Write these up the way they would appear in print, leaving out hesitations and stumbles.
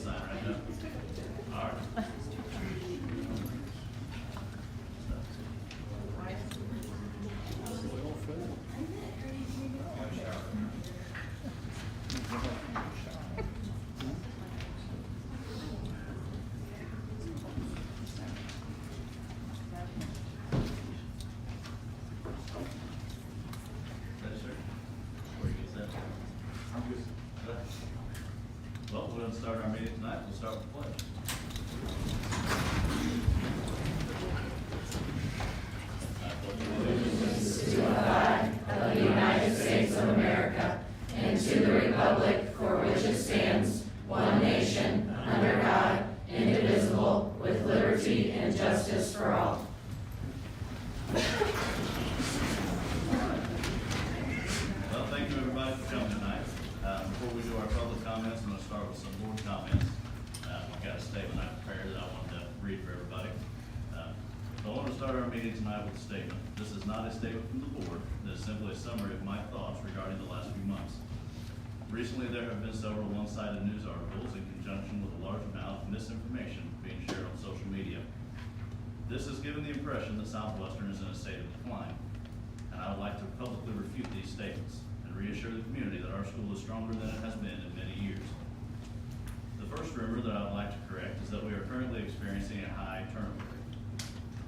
sign right now. All right. Ready, sir? Where you get set? I'm good. Well, we're going to start our meeting tonight. We'll start with the pledge. To the flag of the United States of America and to the republic for which it stands, one nation, under God, indivisible, with liberty and justice for all. Well, thank you everybody for coming tonight. Before we do our public comments, I'm going to start with some board comments. I've got a statement I prepared that I wanted to read for everybody. So I want to start our meeting tonight with a statement. This is not a statement from the board. This is simply a summary of my thoughts regarding the last few months. Recently, there have been several one-sided news articles in conjunction with a large amount of misinformation being shared on social media. This has given the impression that Southwestern is in a state of decline, and I would like to publicly refute these statements and reassure the community that our school is stronger than it has been in many years. The first rumor that I would like to correct is that we are currently experiencing a high turnover rate.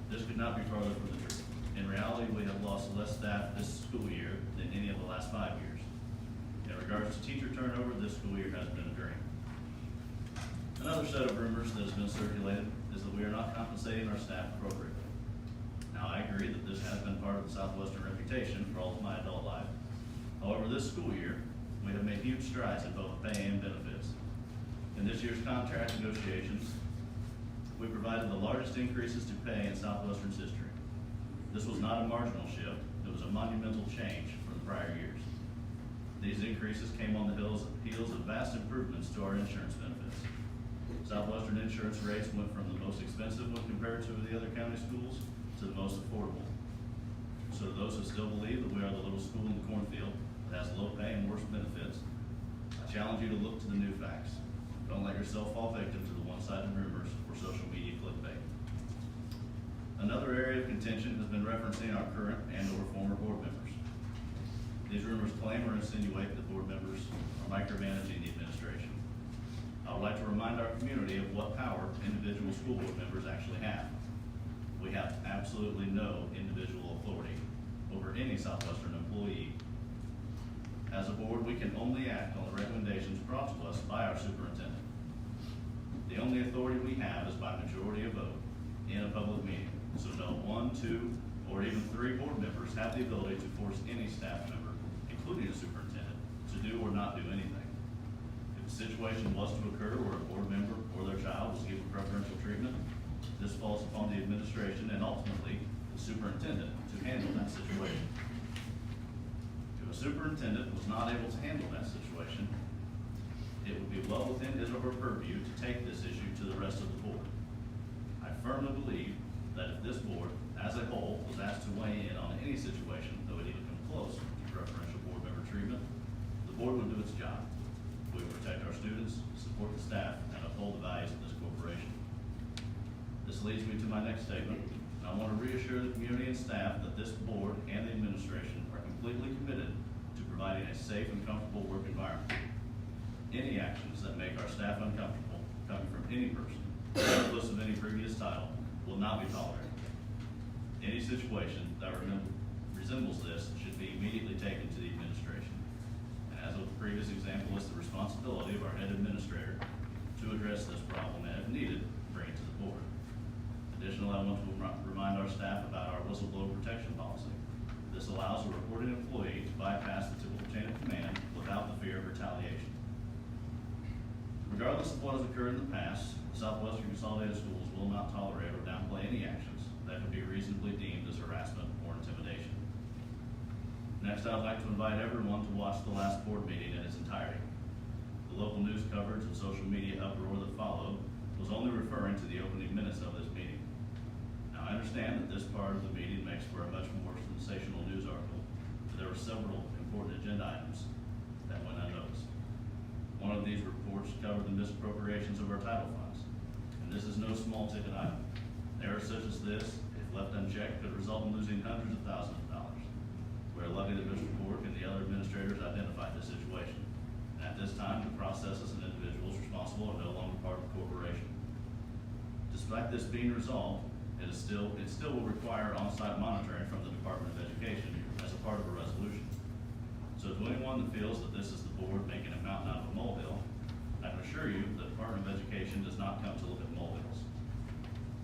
This could not be farther from the truth. In reality, we have lost less staff this school year than any of the last 5 years. In regards to teacher turnover, this school year has been a drain. Another set of rumors that has been circulated is that we are not compensating our staff appropriately. Now, I agree that this has been part of the Southwestern reputation for all of my adult life. However, this school year, we have made huge strides in both pay and benefits. In this year's contract negotiations, we provided the largest increases to pay in Southwestern's history. This was not a marginal shift, it was a monumental change from the prior years. These increases came on the heels of vast improvements to our insurance benefits. Southwestern insurance rates went from the most expensive when compared to the other county schools to the most affordable. So to those who still believe that we are the little school in the cornfield that has low pay and worse benefits, I challenge you to look to the new facts. Don't let yourself fall victim to the one-sided rumors or social media clickbait. Another area of contention has been referencing our current and/or former board members. These rumors claim or insinuate that board members are micromanaging the administration. I would like to remind our community of what power individual school board members actually have. We have absolutely no individual authority over any Southwestern employee. As a board, we can only act on the recommendations brought to us by our superintendent. The only authority we have is by majority of vote in a public meeting. So no 1, 2, or even 3 board members have the ability to force any staff member, including a superintendent, to do or not do anything. If a situation was to occur where a board member or their child was given preferential treatment, this falls upon the administration and ultimately the superintendent to handle that situation. If a superintendent was not able to handle that situation, it would be well within his or her purview to take this issue to the rest of the board. I firmly believe that if this board, as a whole, was asked to weigh in on any situation that would even come close to preferential board member treatment, the board would do its job. We would protect our students, support the staff, and uphold the values of this corporation. This leads me to my next statement. I want to reassure the community and staff that this board and the administration are completely committed to providing a safe and comfortable work environment. Any actions that make our staff uncomfortable, coming from any person, regardless of any previous title, will not be tolerated. Any situation that resembles this should be immediately taken to the administration. And as with the previous example, it's the responsibility of our head administrator to address this problem and, if needed, bring it to the board. Additionally, I want to remind our staff about our whistleblower protection policy. This allows a reporting employee to bypass the typical chain of command without the fear of retaliation. Regardless of what has occurred in the past, Southwestern Consolidated Schools will not tolerate or downplay any actions that could be reasonably deemed as harassment or intimidation. Next, I'd like to invite everyone to watch the last board meeting in its entirety. The local news coverage and social media uproar that followed was only referring to the opening minutes of this meeting. Now, I understand that this part of the meeting makes for a much more sensational news article, but there were several important agenda items that went unnoticed. One of these reports covered the misappropriations of our title funds, and this is no small ticket item. Errors such as this, if left unchecked, could result in losing hundreds of thousands of dollars. We are lucky that Mr. Bork and the other administrators identified this situation. And at this time, the processes and individuals responsible are no longer part of the corporation. Despite this being resolved, it still will require on-site monitoring from the Department of Education as a part of a resolution. So to anyone that feels that this is the board making a mountain out of a molehill, I can assure you the Department of Education does not come to look at molehills.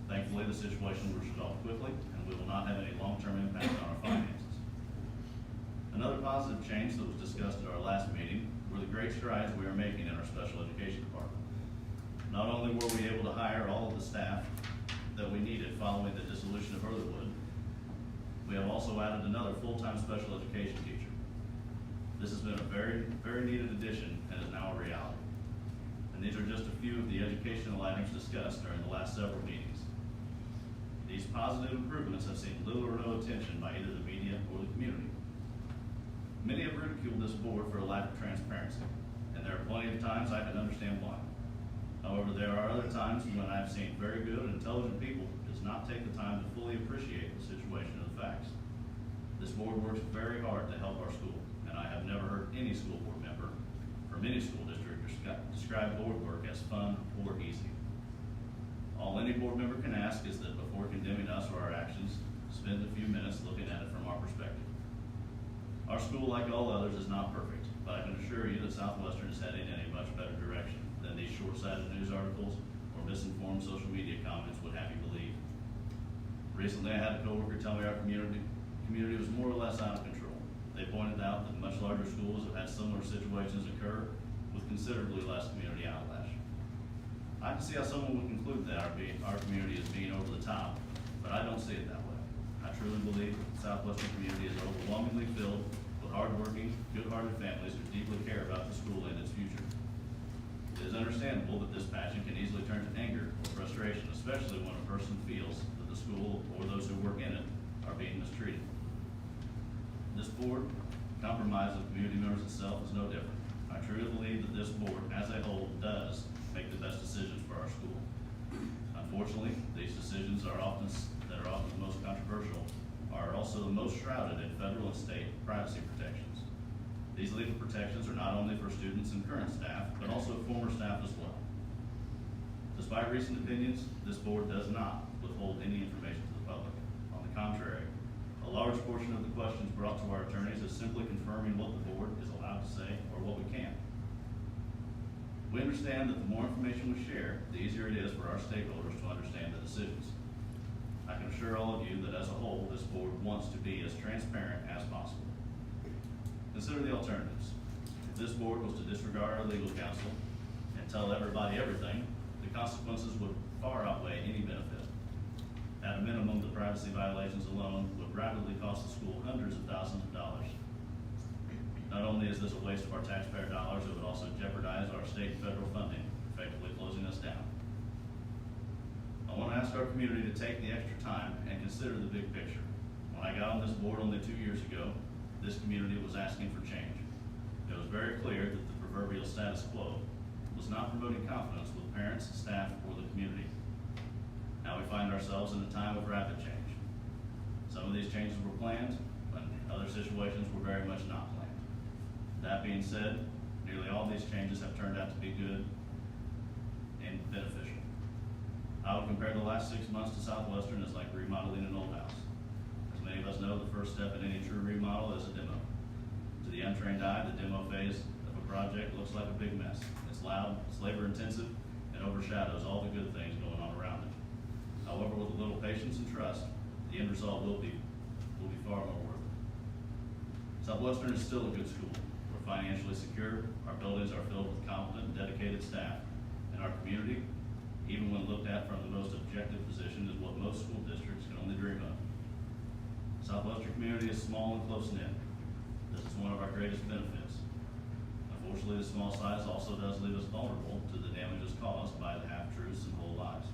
Thankfully, the situation was resolved quickly, and we will not have any long-term impact on our finances. Another positive change that was discussed at our last meeting were the great strides we are making in our special education department. Not only were we able to hire all of the staff that we needed following the dissolution of Earlywood, we have also added another full-time special education teacher. This has been a very, very needed addition and is now a reality. And these are just a few of the educational items discussed during the last several meetings. These positive improvements have seen little or no attention by either the media or the community. Many have ridiculed this board for a lack of transparency, and there are plenty of times I can understand why. However, there are other times when I have seen very good and intelligent people does not take the time to fully appreciate the situation or the facts. This board works very hard to help our school, and I have never heard any school board member from any school district describe board work as fun or easy. All any board member can ask is that before condemning us or our actions, spend a few minutes looking at it from our perspective. Our school, like all others, is not perfect, but I can assure you that Southwestern is heading in a much better direction than these short-sighted news articles or misinformed social media comments would have you believe. Recently, I had a coworker tell me our community was more or less out of control. They pointed out that much larger schools have had similar situations occur with considerably less community outlash. I can see how someone would conclude that our community is being over the top, but I don't see it that way. I truly believe that the Southwestern community is overwhelmingly filled with hardworking, good-hearted families who deeply care about the school and its future. It is understandable that this passion can easily turn to anger or frustration, especially when a person feels that the school or those who work in it are being mistreated. This board, compromised with community members itself, is no different. I truly believe that this board, as a whole, does make the best decisions for our school. Unfortunately, these decisions that are often the most controversial are also the most shrouded in federal and state privacy protections. These legal protections are not only for students and current staff, but also former staff as well. Despite recent opinions, this board does not withhold any information to the public. On the contrary, a large portion of the questions brought to our attorneys is simply confirming what the board is allowed to say or what we can. We understand that the more information we share, the easier it is for our stakeholders to understand the decisions. I can assure all of you that as a whole, this board wants to be as transparent as possible. Consider the alternatives. If this board was to disregard our legal counsel and tell everybody everything, the consequences would far outweigh any benefit. At a minimum, the privacy violations alone would rapidly cost the school hundreds of thousands of dollars. Not only is this a waste of our taxpayer dollars, it would also jeopardize our state and federal funding, effectively closing us down. I want to ask our community to take the extra time and consider the big picture. When I got on this board only 2 years ago, this community was asking for change. It was very clear that the proverbial status quo was not promoting confidence with parents, staff, or the community. Now we find ourselves in a time of rapid change. Some of these changes were planned, but other situations were very much not planned. That being said, nearly all these changes have turned out to be good and beneficial. I would compare the last 6 months to Southwestern as like remodeling an old house. As many of us know, the first step in any true remodel is a demo. To the untrained eye, the demo phase of a project looks like a big mess. It's loud, it's labor intensive, and overshadows all the good things going on around it. However, with a little patience and trust, the end result will be far more worth it. Southwestern is still a good school. We're financially secure, our buildings are filled with competent and dedicated staff, and our community, even when looked at from the most objective position, is what most school districts can only dream of. Southwestern community is small and close-knit. This is one of our greatest benefits. Unfortunately, the small size also does leave us vulnerable to the damages caused by the half-truths and whole lies.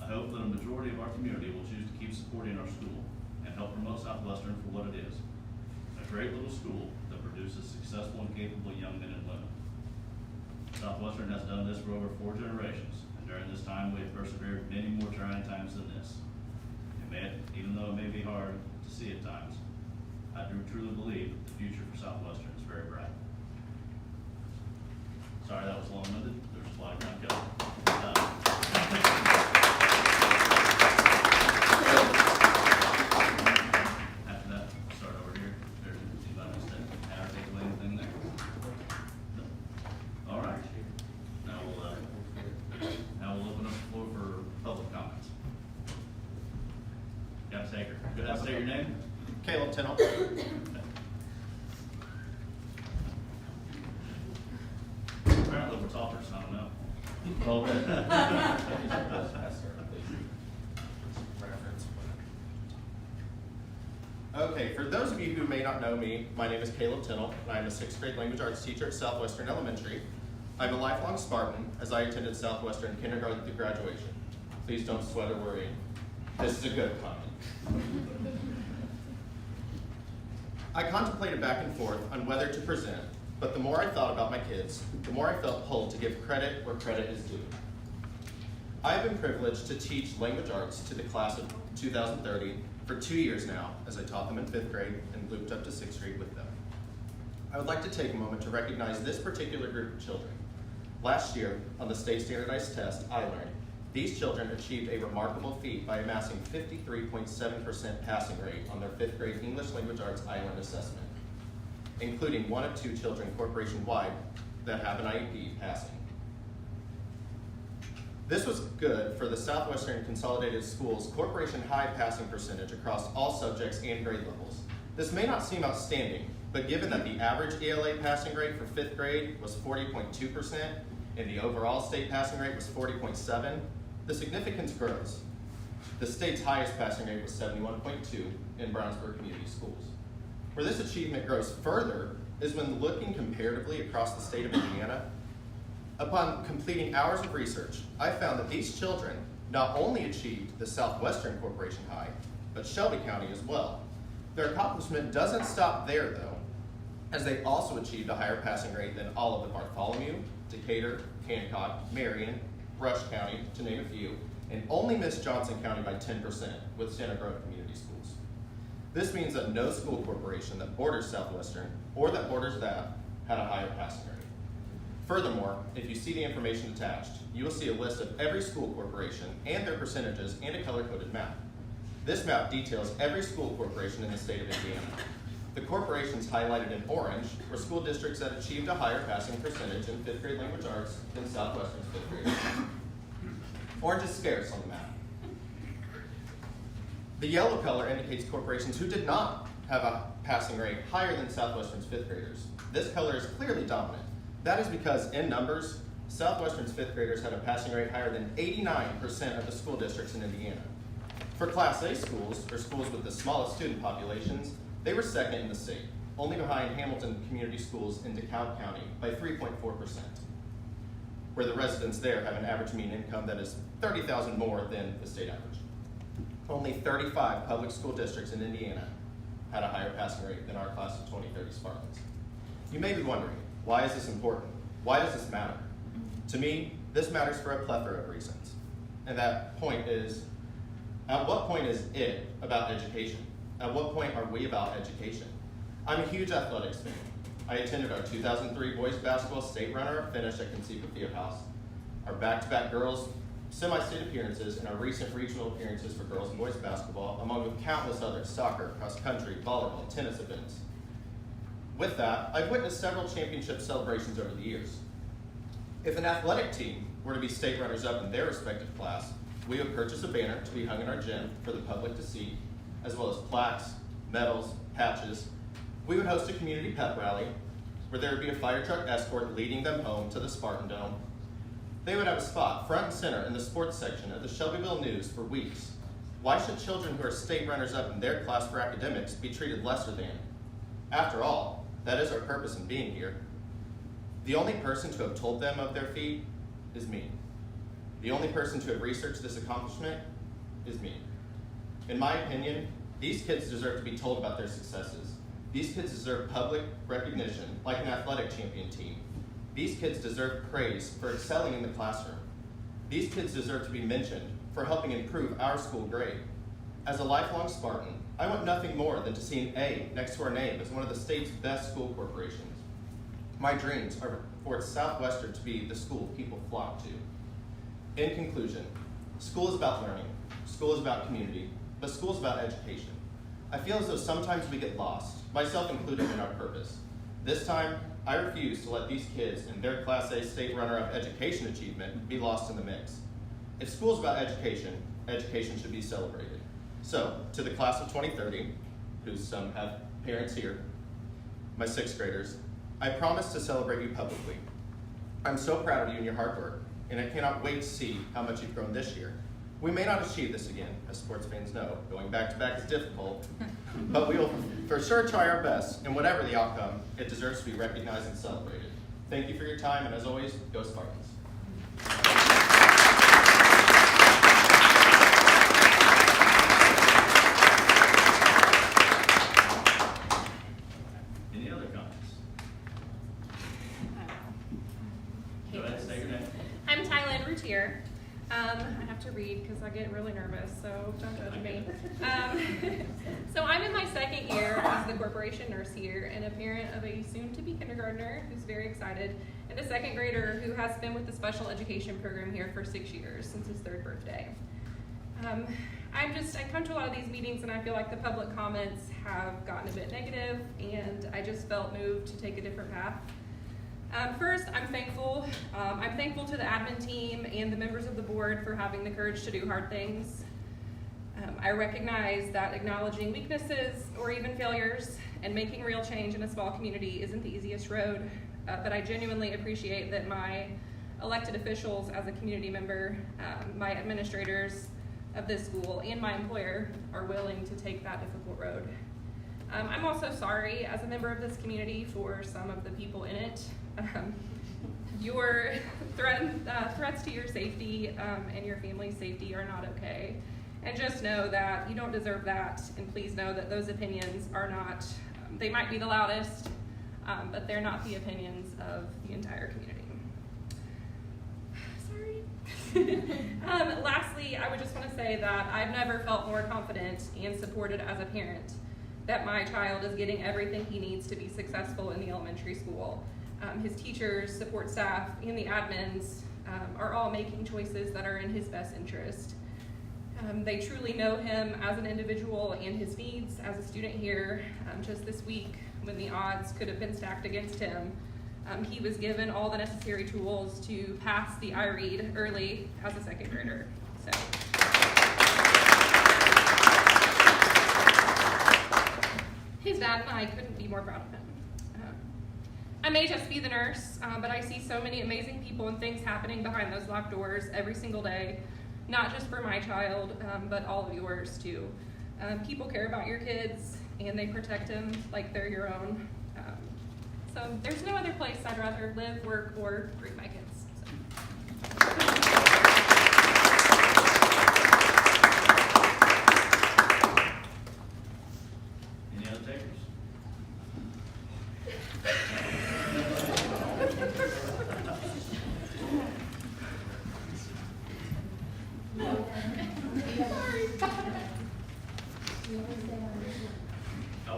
I hope that a majority of our community will choose to keep supporting our school and help promote Southwestern for what it is, a great little school that produces successful and capable young men and women. Southwestern has done this for over 4 generations, and during this time we have persevered many more trying times than this. Even though it may be hard to see at times, I do truly believe the future for Southwestern is very bright. Sorry that was long-winded. There's a lot of ground covered. After that, we'll start over here. There's anybody wants to add or take away anything there? No? All right. Now we'll open up the floor for public comments. Gotta take her. Go ahead and say your name. Caleb Tennell. Apparently we're talkers, I don't know. Okay, for those of you who may not know me, my name is Caleb Tennell, and I'm a 6th grade language arts teacher at Southwestern Elementary. I'm a lifelong Spartan, as I attended Southwestern kindergarten through graduation. Please don't sweat or worry. This is a good comment. I contemplated back and forth on whether to present, but the more I thought about my kids, the more I felt pulled to give credit where credit is due. I have been privileged to teach language arts to the class of 2030 for 2 years now, as I taught them in 5th grade and looped up to 6th grade with them. I would like to take a moment to recognize this particular group of children. Last year, on the state standardized test, I learned these children achieved a remarkable feat by amassing 53.7% passing rate on their 5th grade English language arts Island assessment, including 1 of 2 children corporation-wide that have an IEP passing. This was good for the Southwestern Consolidated Schools corporation high passing percentage across all subjects and grade levels. This may not seem outstanding, but given that the average ELA passing rate for 5th grade was 40.2% and the overall state passing rate was 40.7%, the significance grows. The state's highest passing rate was 71.2 in Brownsburg Community Schools. Where this achievement grows further is when looking comparatively across the state of Indiana. Upon completing hours of research, I found that these children not only achieved the Southwestern Corporation High, but Shelby County as well. Their accomplishment doesn't stop there though, as they also achieved a higher passing rate than all of the Bartholomew, Decatur, Hancock, Marion, Rush County, to name a few, and only missed Johnson County by 10% with Santa Grove Community Schools. This means that no school corporation that borders Southwestern or that borders that had a higher passing rate. Furthermore, if you see the information attached, you will see a list of every school corporation and their percentages and a color-coded map. This map details every school corporation in the state of Indiana. The corporations highlighted in orange were school districts that achieved a higher passing percentage in 5th grade language arts than Southwestern's 5th grade. Orange is scarce on the map. The yellow color indicates corporations who did not have a passing rate higher than Southwestern's 5th graders. This color is clearly dominant. That is because, in numbers, Southwestern's 5th graders had a passing rate higher than 89% of the school districts in Indiana. For Class A schools, or schools with the smallest student populations, they were second in the state, only behind Hamilton Community Schools in DeKalb County by 3.4%, where the residents there have an average mean income that is $30,000 more than the state average. Only 35 public school districts in Indiana had a higher passing rate than our class of 2030 Spartans. You may be wondering, why is this important? Why does this matter? To me, this matters for a plethora of reasons. And that point is, at what point is it about education? At what point are we about education? I'm a huge athletics fan. I attended our 2003 boys basketball state runner-up finish at Conseco Fieldhouse, our back-to-back girls semi-state appearances, and our recent regional appearances for girls and boys basketball, along with countless other soccer, cross-country, volleyball, tennis events. With that, I've witnessed several championship celebrations over the years. If an athletic team were to be state runners-up in their respective class, we would purchase a banner to be hung in our gym for the public to see, as well as plaques, medals, patches. We would host a community pep rally where there would be a fire truck escort leading them home to the Spartan Dome. They would have a spot front and center in the sports section of the Shelbyville News for weeks. Why should children who are state runners-up in their class for academics be treated lesser than? After all, that is our purpose in being here. The only person to have told them of their feat is me. The only person to have researched this accomplishment is me. In my opinion, these kids deserve to be told about their successes. These kids deserve public recognition, like an athletic champion team. These kids deserve praise for excelling in the classroom. These kids deserve to be mentioned for helping improve our school grade. As a lifelong Spartan, I want nothing more than to see an A next to our name as one of the state's best school corporations. My dreams are for Southwestern to be the school people flock to. In conclusion, school is about learning, school is about community, but school is about education. I feel as though sometimes we get lost, myself included, in our purpose. This time, I refuse to let these kids and their Class A state runner-up education achievement be lost in the mix. If school is about education, education should be celebrated. So, to the class of 2030, who some have parents here, my sixth graders, I promise to celebrate you publicly. I'm so proud of you and your hard work, and I cannot wait to see how much you've grown this year. We may not achieve this again, as sports fans know. Going back-to-back is difficult, but we will for sure try our best, and whatever the outcome, it deserves to be recognized and celebrated. Thank you for your time, and as always, go Spartans. Any other comments? Go ahead, say your name. I'm Tylen Routier. I have to read because I get really nervous, so don't judge me. So I'm in my second year as the corporation nurse here and a parent of a soon-to-be kindergartner who's very excited and a second grader who has been with the special education program here for 6 years since his 3rd birthday. I come to a lot of these meetings and I feel like the public comments have gotten a bit negative, and I just felt moved to take a different path. First, I'm thankful. I'm thankful to the admin team and the members of the board for having the courage to do hard things. I recognize that acknowledging weaknesses or even failures and making real change in a small community isn't the easiest road, but I genuinely appreciate that my elected officials as a community member, my administrators of this school, and my employer are willing to take that difficult road. I'm also sorry as a member of this community for some of the people in it. Your threats to your safety and your family's safety are not okay. And just know that you don't deserve that, and please know that those opinions are not, they might be the loudest, but they're not the opinions of the entire community. Sorry. Lastly, I would just want to say that I've never felt more confident and supported as a parent that my child is getting everything he needs to be successful in the elementary school. His teachers, support staff, and the admins are all making choices that are in his best interest. They truly know him as an individual and his needs as a student here. Just this week, when the odds could have been stacked against him, he was given all the necessary tools to pass the iRead early as a second grader. So. His dad and I couldn't be more proud of him. I may just be the nurse, but I see so many amazing people and things happening behind those locked doors every single day, not just for my child, but all of yours too. People care about your kids and they protect them like they're your own. So there's no other place I'd rather live, work, or bring my kids. Any other takers?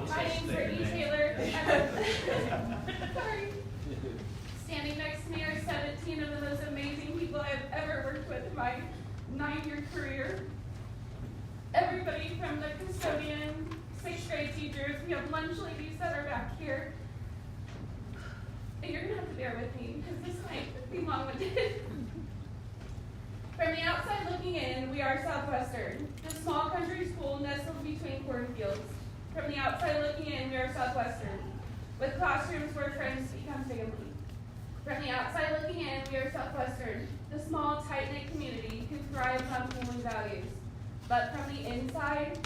My name's Brittany Taylor. Sorry. Standing next to me are 17 of the most amazing people I've ever worked with in my 9-year career. Everybody from the custodian, 6th grade teachers, we have lunch ladies that are back here. And you're gonna have to bear with me because this might be long-winded. From the outside looking in, we are Southwestern, the small country school nestled between cornfields. From the outside looking in, we are Southwestern, with classrooms where friends become family. From the outside looking in, we are Southwestern, the small, tight-knit community who thrives on family values. But from the inside,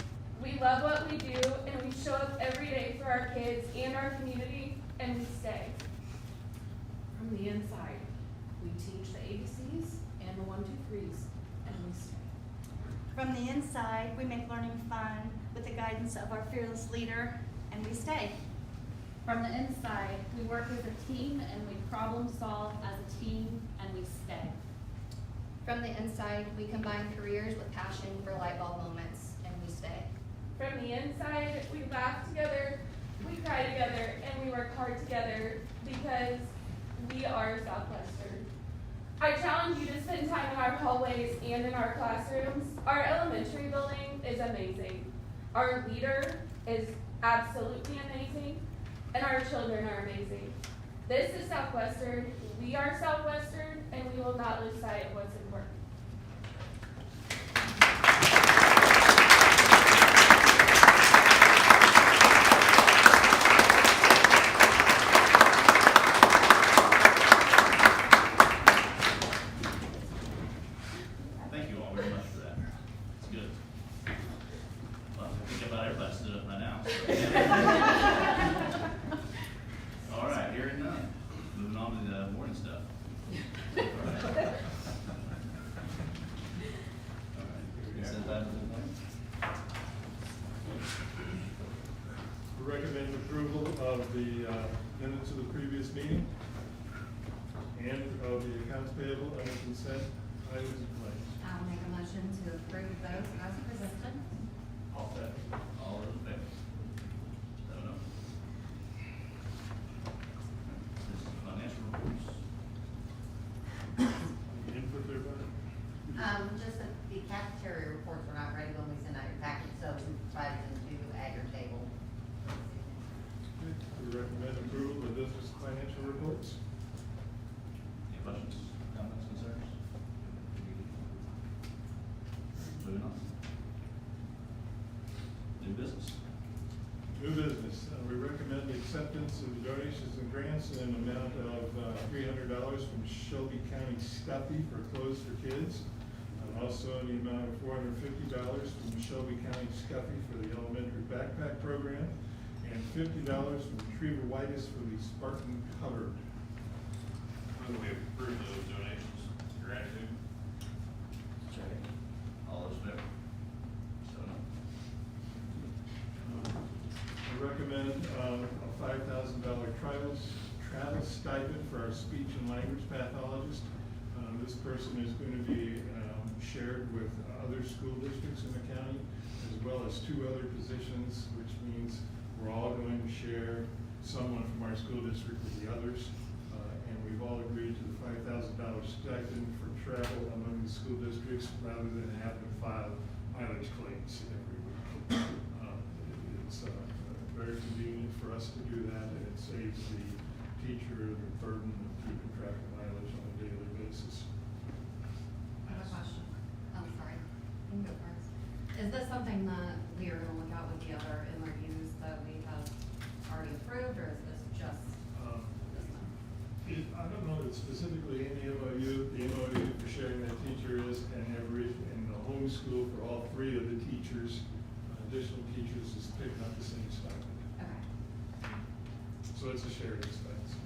we love what we do, and we show up every day for our kids and our community, and we stay. From the inside, we teach the ABCs and the 1, 2, 3s, and we stay. From the inside, we make learning fun with the guidance of our fearless leader, and we stay. From the inside, we work as a team and we problem solve as a team and we stay. From the inside, we combine careers with passion for light bulb moments, and we stay. From the inside, we laugh together, we cry together, and we work hard together because we are Southwestern. I challenge you to spend time in our hallways and in our classrooms. Our elementary building is amazing. Our leader is absolutely amazing, and our children are amazing. This is Southwestern, we are Southwestern, and we will not lose sight of what's important. Thank you all very much for that. It's good. Well, I think about everybody stood up by now. All right, hearing none. Moving on to the morning stuff. All right. All right. Consent items in the morning? We recommend approval of the minutes of the previous meeting and of the accounts payable under consent items and claims. I'll make a motion to approve those as presented. All set. All those in favor? 7-0. This is financial reports. Any input there, Brian? Just that the cafeteria reports were not ready when we sent out your package, so we provided them to you at your table. We recommend approval of business financial reports. Any questions, comments, concerns? Moving on. New business. New business, we recommend the acceptance of the donations and grants in an amount of $300 from Shelby County Stuffy for Clothes for Kids. Also in the amount of $450 from Shelby County Stuffy for the elementary backpack program, and $50 from Retriever Whitus for the Spartan Cupboard. Move we approve those donations. Gratitude. All those in favor? 7-0. I recommend a $5,000 travel stipend for our speech and language pathologist. This person is going to be shared with other school districts in the county, as well as 2 other positions, which means we're all going to share someone from our school district with the others. And we've all agreed to the $5,000 stipend for travel among the school districts rather than have them file mileage claims every week. It's very convenient for us to do that, and it saves the teacher the burden of keeping track of mileage on a daily basis. I have a question. I'm sorry. You can go first. Is this something that we are gonna look at with the other MOUs that we have already approved, or is this just this one? I don't know that specifically in the MOU for sharing that teacher is, and in the homeschool for all 3 of the teachers, additional teachers is picking up the same stipend. Okay. So it's a shared expense.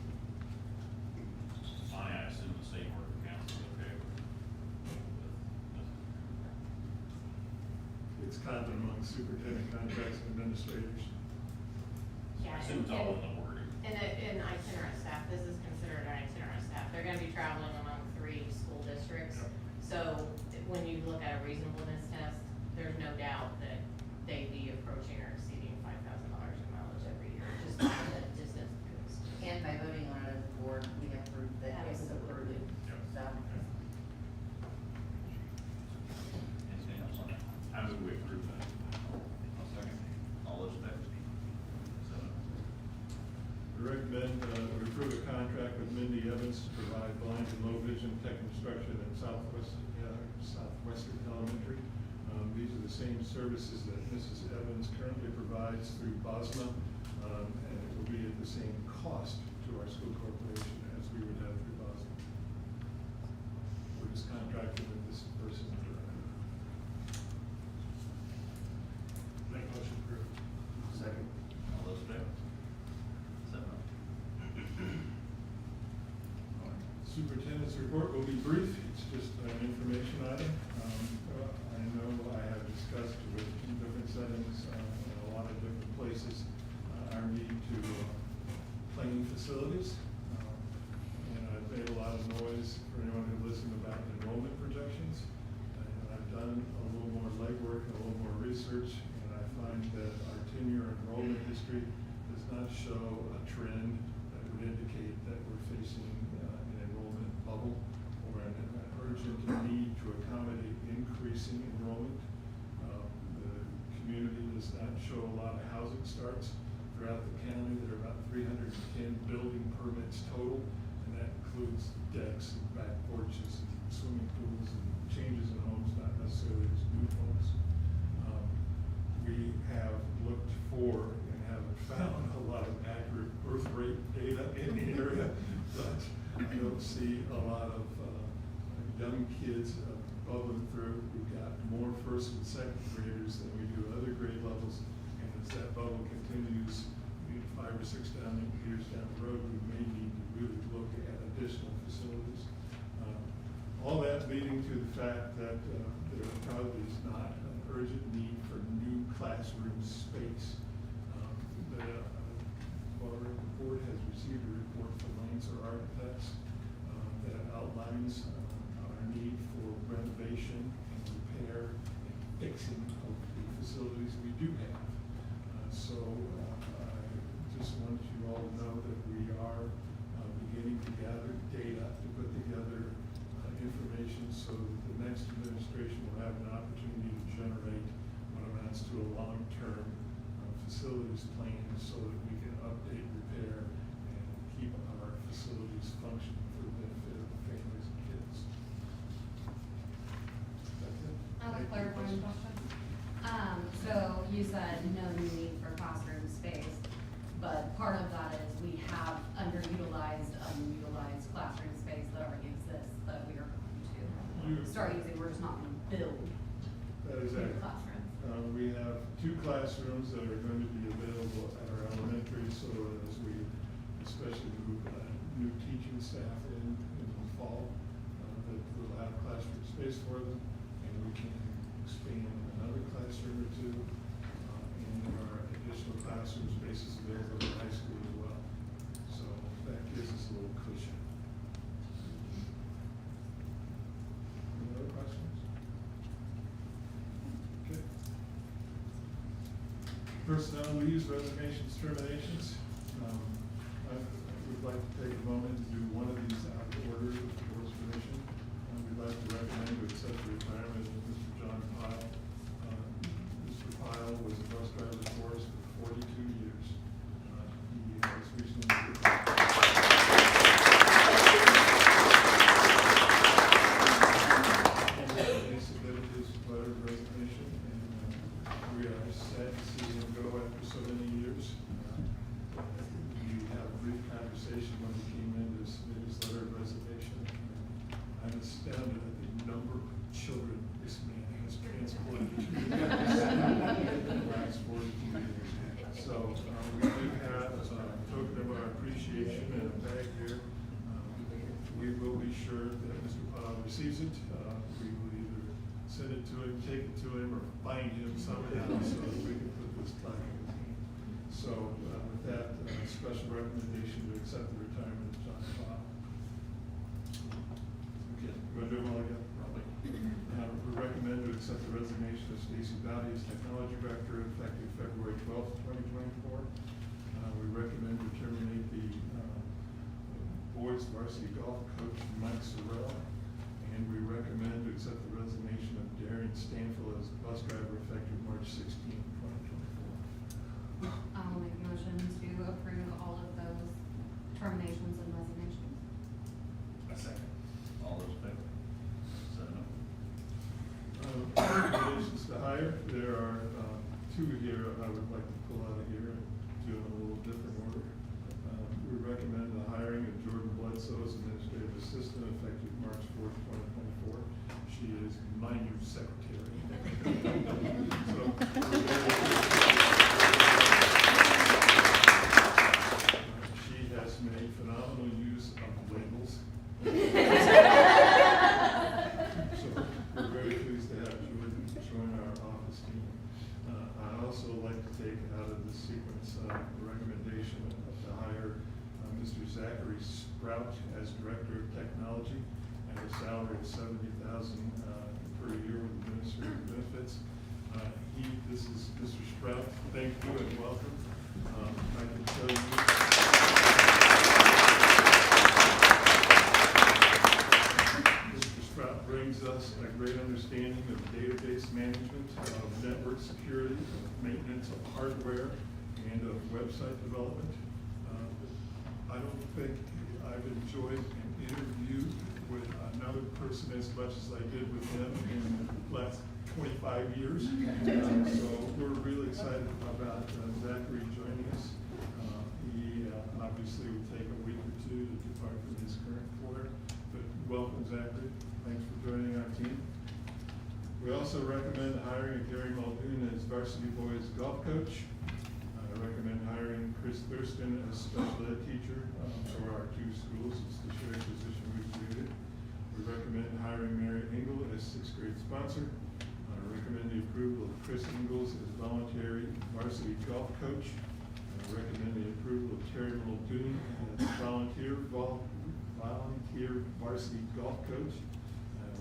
Bonnie, I assume the state work council is okay with It's common among superintendent contracts and administrators. I assume it's all in the wording. In itinerant staff, this is considered an itinerant staff. They're gonna be traveling among 3 school districts. Yep. So when you look at a reasonableness test, there's no doubt that they'd be approaching or exceeding $5,000 in mileage every year, just by the distance. And by voting on it as a board, we have approved that it was approved. Yep. So, Anything else on that? I move we approve that. I'll second. All those in favor? 7-0. We recommend we approve a contract with Mindy Evans to provide blind and low vision tech instruction at Southwestern Elementary. These are the same services that Mrs. Evans currently provides through BOSMA, and it will be at the same cost to our school corporation as we would have through BOSMA. We're just contracted with this person. Make motion approved. Second. All those in favor? 7-0. All right. Superintendent's report will be brief. It's just an information item. I know I have discussed with different settings in a lot of different places our need to show a trend that would indicate that we're facing an enrollment bubble or an urgent need to accommodate increasing enrollment. The community does not show a lot of housing starts throughout the county. There are about 310 building permits total, and that includes decks and back porches and swimming pools and changes in homes, not necessarily just new homes. We have looked for and haven't found a lot of accurate birth rate data in the area, but I don't see a lot of young kids bubbling through. We've got more first and second graders than we do other grade levels, and as that bubble continues, 5 or 6 years down the road, we may need to really look at additional facilities. All that leading to the fact that there probably is not an urgent need for new classroom space. The board has received a report from Lancer Architects that outlines our need for renovation and repair and fixing of the facilities we do have. So I just want you all to know that we are beginning to gather data to put together information so that the next administration will have an opportunity to generate what amounts to a long-term facilities plan so that we can update, repair, and keep our facilities functioning for the benefit of families and kids. That's it. I have a Thank you. clarifying question. So you said no new need for classroom space, but part of that is we have underutilized, unutilized classroom space that already exists that we are going to start using. We're just not going to build That is new accurate. classrooms. We have 2 classrooms that are going to be available at our elementary, so as we especially move new teaching staff in the fall, that we'll have classroom space for them, and we can expand another classroom or 2, and there are additional classroom spaces available at the high school as well. So that gives us a little cushion. Any other questions? Okay. Personnel leaves, resignations, terminations. I would like to take a moment to do one of these out of order with the board's permission. We'd like to recommend to accept the retirement of Mr. John Pyle. Mr. Pyle was a bus driver for us for 42 years. He has recently he submitted his letter of resignation, and we are sad to see him go after so many years. We had a brief conversation when he came in to submit his letter of resignation. I'm astounded at the number of children this man has transported to the last 42 years. So we do have a token of our appreciation and a bag here. We will be sure that Mr. Pyle receives it. We will either send it to him, take it to him, or find him somehow so that we can put this plaque in his hand. So with that, special recommendation to accept the retirement of John Pyle. Okay, you want to do them all again? Probably. We recommend to accept the resignation of Stacy Dowdy as Technology Director effective February 12th, 2024. We recommend to terminate the boys varsity golf coach Mike Sorrell. And we recommend to accept the resignation of Darian Stanfield as bus driver effective March 16, 2024. I'll make a motion to approve all of those terminations and resignations. A second. All those in favor? 7-0. Recommendations to hire, there are 2 here I would like to pull out of here and do in a little different order. We recommend the hiring of Jordan Bledsoe as administrative assistant effective March 4th, 2024. She is my new secretary. So, she has made phenomenal use of labels. So we're very pleased to have Jordan join our office team. I'd also like to take out of this sequence the recommendation to hire Mr. Zachary Sprout as Director of Technology at a salary of $70,000 per year with administrative benefits. This is Mr. Sprout. Thank you and welcome. I can tell you. Mr. Sprout brings us a great understanding of database management, of network security, of maintenance of hardware, and of website development. I don't think I've enjoyed an interview with another person as much as I did with him in the last 25 years. So we're really excited about Zachary joining us. He obviously will take a week or two to depart from his current employer, but welcome, Zachary. Thanks for joining our team. We also recommend hiring Gary Muldoon as varsity boys golf coach. I recommend hiring Chris Thurston as special ed teacher for our two schools. It's the shared position we've created. We recommend hiring Mary Engel as sixth grade sponsor. I recommend the approval of Chris Ingalls as voluntary varsity golf coach. I recommend the approval of Terry Muldoon as volunteer varsity golf coach.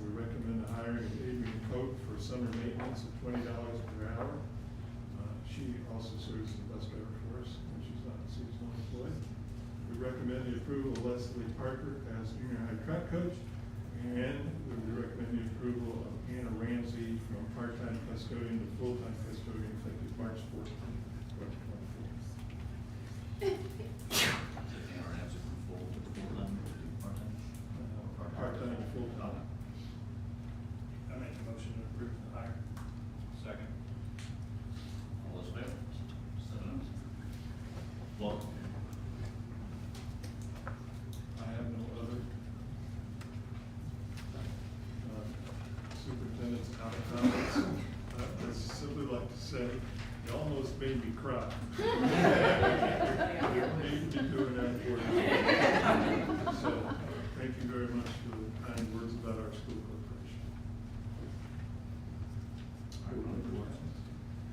We recommend the hiring of Adrian Coate for summer maintenance at $20 per hour. She also serves as a bus driver for us when she's not a seasonal employee. We recommend the approval of Leslie Parker as junior high track coach. And we recommend the approval of Anna Ramsey from part-time custodian to full-time custodian effective March 14, 2024. Part-time to full-time. I make a motion to approve the hire. Second. All those in favor? 7 oh. Welcome. I have no other. Superintendent's out of comments. I'd simply like to say, you almost made me cry. You need to be doing that for you. So, thank you very much for the kind words about our school corporation.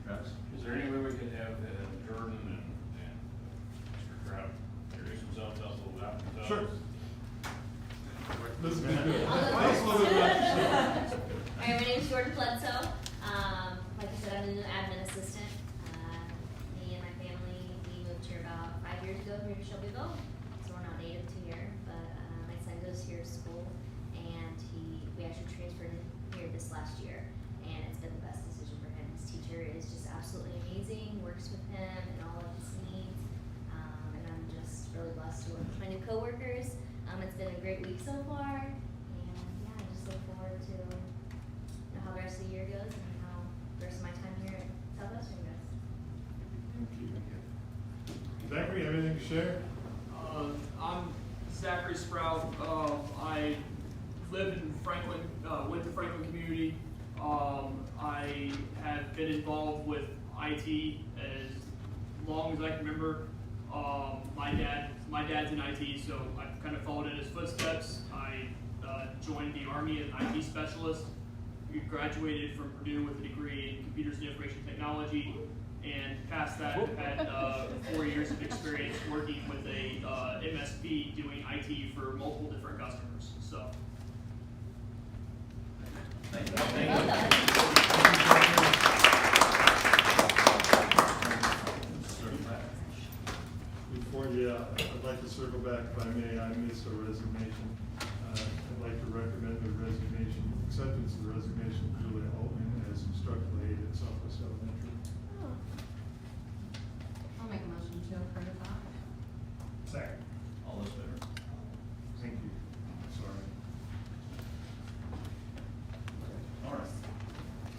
Travis? Is there any way we could have Jordan and Mr. Trout introduce themselves, tell us a little about themselves? Sure. This is good. All Tell us a little bit about yourself. right, my name is Jordan Bledsoe. Like I said, I'm the new admin assistant. Me and my family, we moved here about 5 years ago here to Shelbyville. So we're not native to here, but my son goes here to school, and we actually transferred him here this last year, and it's been the best decision for him. His teacher is just absolutely amazing, works with him and all of his needs, and I'm just really blessed to work with my new coworkers. It's been a great week so far, and yeah, I just look forward to how the rest of the year goes and how the rest of my time here at Southwestern goes. Thank you. Zachary, you have anything to share? I'm Zachary Sprout. I live in Franklin, with the Franklin community. I have been involved with IT as long as I can remember. My dad's in IT, so I've kind of followed in his footsteps. I joined the Army as an IT specialist. We graduated from Purdue with a degree in computers and information technology, and past that, I've had 4 years of experience working with a MSP doing IT for multiple different customers. So. Thank you. Well done. Before I'd like to circle back, if I may. I missed a resignation. I'd like to recommend the acceptance of the resignation of Julia Altman as instructional aide at Southwest Elementary. I'll make a motion to approve that. Second. All those in favor? Thank you. Sorry. All right.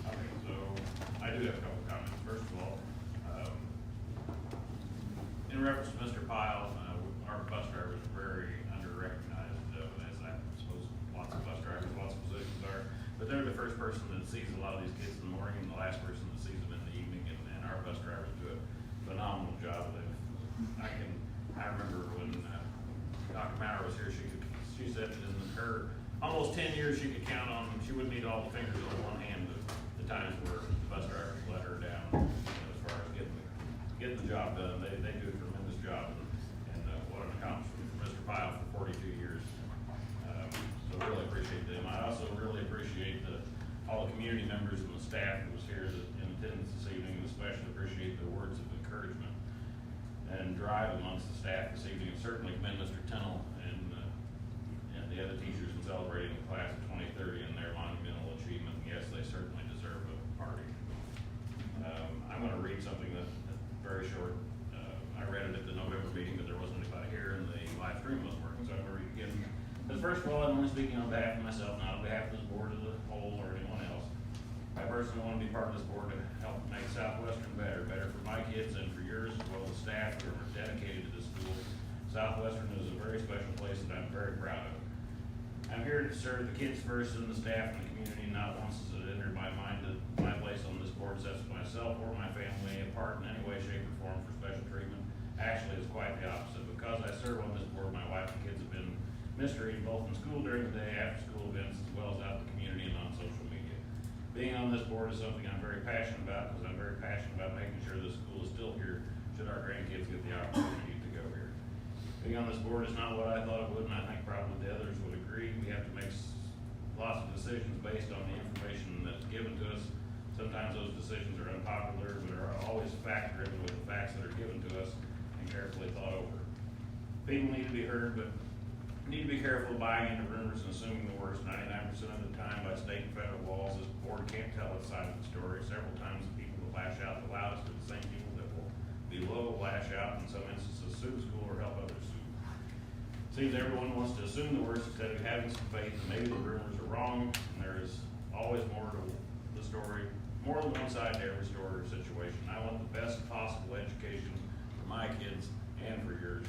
Okay, so I do have a couple comments. First of all, in reference to Mr. Pyle, our bus drivers are very under-recognized, as I suppose lots of bus drivers, lots of positions are. But they're the first person that sees a lot of these kids in the morning and the last person that sees them in the evening, and our bus drivers do a phenomenal job. I remember when Dr. Maurer was here, she said that in her almost 10 years she could count on, she wouldn't need all the fingers on one hand the times where the bus drivers let her down, as far as getting the job done. They do a tremendous job, and what an accomplishment for Mr. Pyle for 42 years. So really appreciate them. I also really appreciate all the community members and the staff that was here in attendance this evening, and especially appreciate the words of encouragement. and drive amongst the staff this evening, and certainly commend Mr. Tennell and the other teachers in celebrating the class of 2030 and their monumental achievement. Yes, they certainly deserve a party. I'm going to read something that's very short. I read it at the November meeting, but there wasn't anybody here, and the live stream wasn't working, so I'm going to read it again. But first of all, I'm only speaking on behalf of myself, not on behalf of this board as a whole or anyone else. I personally want to be part of this board to help make Southwestern better for my kids and for yours, as well as staff who are dedicated to this school. Southwestern is a very special place that I'm very proud of. I'm here to serve the kids first and the staff and the community. Not once has it entered my mind that my place on this board sets myself or my family apart in any way, shape, or form for special treatment. Actually, it's quite the opposite. Because I serve on this board, my wife and kids have been mistreated both in school during the day, after school events, as well as out in the community and on social media. Being on this board is something I'm very passionate about, because I'm very passionate about making sure this school is still here should our grandkids get the opportunity to go here. Being on this board is not what I thought it would, and I think probably the others would agree. We have to make lots of decisions based on the information that's given to us. Sometimes those decisions are unpopular, but are always fact-driven with the facts that are given to us and carefully thought over. People need to be heard, but need to be careful buying into rumors and assuming the worst. 99% of the time by state and federal laws, this board can't tell its side of the story. Several times the people that lash out the loudest are the same people that will below lash out, in some instances sue the school or help others sue. Seems everyone wants to assume the worst instead of having some faith that maybe the rumors are wrong, and there is always more to the story, more than one side to every story or situation. I want the best possible education for my kids and for yours,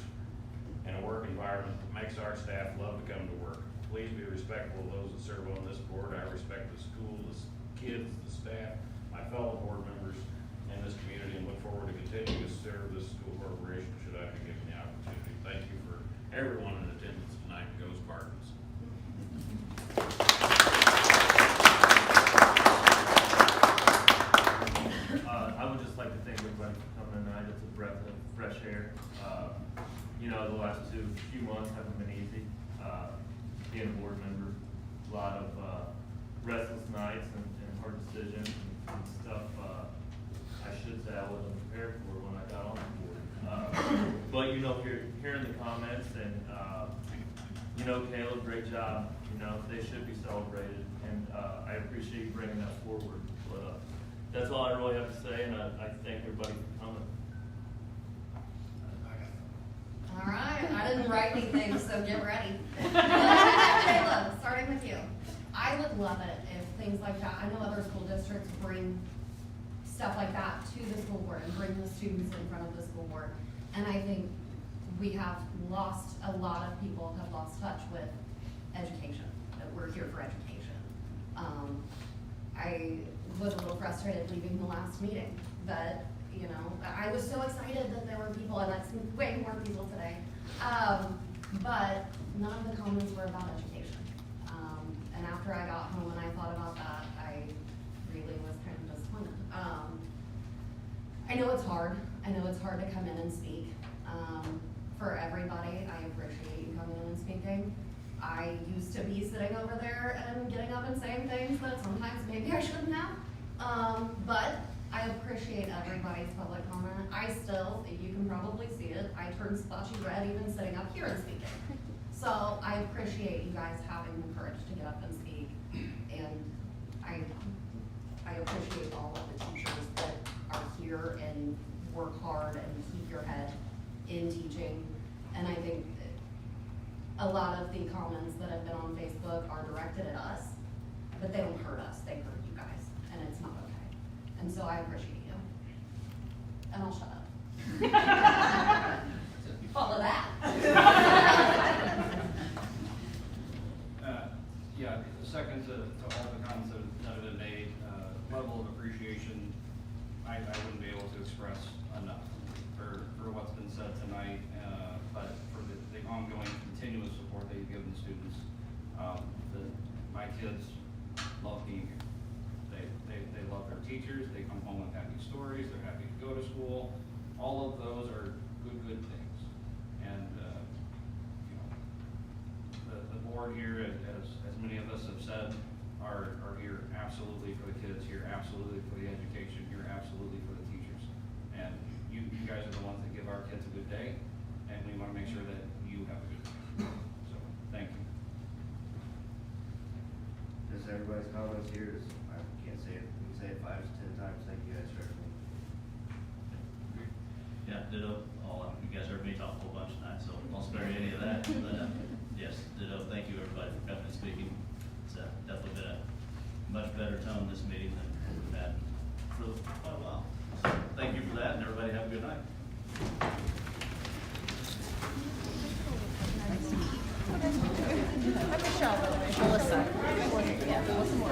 in a work environment that makes our staff love to come to work. Please be respectful of those that serve on this board. I respect the school, the kids, the staff, my fellow board members, and this community, and look forward to continuing to serve this school corporation should I be given the opportunity. Thank you for everyone in attendance tonight. Go Spartans. I would just like to thank everybody for coming tonight. It's a breath of fresh air. You know, the last few months haven't been easy. Being a board member, a lot of restless nights and hard decisions and stuff. I should say I wasn't prepared for when I got on the board. But you know, hearing the comments and you know, Caleb, great job. You know, they should be celebrated, and I appreciate you bringing that forward. But that's all I really have to say, and I thank everybody for coming. All right, I didn't write anything, so get ready. Caleb, starting with you. I would love it if things like that, I know other school districts bring stuff like that to the school board and bring the students in front of the school board. And I think we have lost, a lot of people have lost touch with education, that we're here for education. I was a little frustrated leaving the last meeting, but you know, I was so excited that there were people, and that's way more people today. But none of the comments were about education. And after I got home and I thought about that, I really was kind of disappointed. I know it's hard. I know it's hard to come in and speak. For everybody, I appreciate you coming in and speaking. I used to be sitting over there and getting up and saying things that sometimes maybe I shouldn't have. But I appreciate everybody's public comment. I still, you can probably see it, I turn spotchy red even sitting up here and speaking. So I appreciate you guys having the courage to get up and speak. And I appreciate all of the teachers that are here and work hard and keep your head in teaching. And I think a lot of the comments that have been on Facebook are directed at us, but they don't hurt us, they hurt you guys, and it's not okay. And so I appreciate you. And I'll shut up. Follow that. Yeah, second to all the comments that have been made, level of appreciation, I wouldn't be able to express enough for what's been said tonight, but for the ongoing continuous support that you've given the students. My kids love being here. They love their teachers, they come home with happy stories, they're happy to go to school. All of those are good things. And you know, the board here, as many of us have said, are here absolutely for the kids, here absolutely for the education, here absolutely for the teachers. And you guys are the ones that give our kids a good day, and we wanna make sure that you have a good day. So, thank you. Just everybody's comments here is, I can't say it, we can say it 5 to 10 times, thank you guys for everything. Yeah, ditto, you guys heard me talk a whole bunch tonight, so I'll spare you any of that, but, yes, ditto, thank you everybody for coming and speaking. It's definitely been a much better tone this meeting than we've had for quite a while. So, thank you for that, and everybody have a good night. I'm Michelle, by the way. Melissa. Yeah, Melissa Moore.